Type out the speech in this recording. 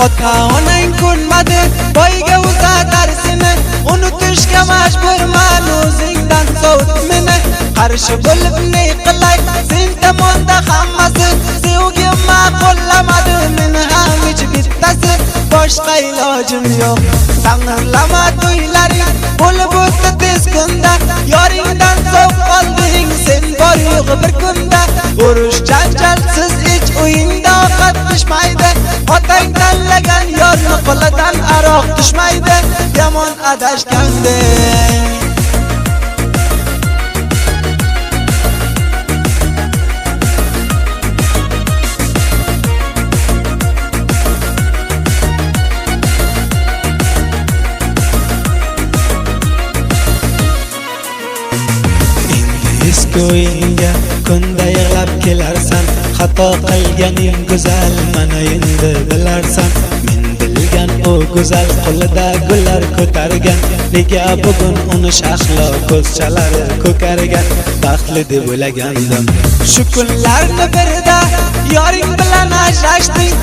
Ota-onang ko'nmadi boyga uzatar seni, unutishga majburman o'zingdan sovut meni. Qarshi bo'lib ne qilay sen tomonda hammasi, sevgim ma'qullamadi meni ham hech bittasi. Boshqa ilojim yo'q, ta'mirlama to'ylaring bo'lib o'tdi tez kunda. Yoringdan so'q qolding sen bor yo'q bir kunda. Urush janjalsiz hech o'yinda ovqat pishmaydi, otang tanlagan yorni qo'lidan aroq tushmaydi. Yomon adashgandek eski o'yinga kunda yig'lab kelarsan. Xato qilganing go'zal, mana endi bilarsan. Men bilgan o go'zal qo'lida gullar ko'targan, nega bugun uni shahlo ko'zchalari ko'kargan. Baxtli deb o'ylagandim shu kunlarni birida yoring bilan ajrashding.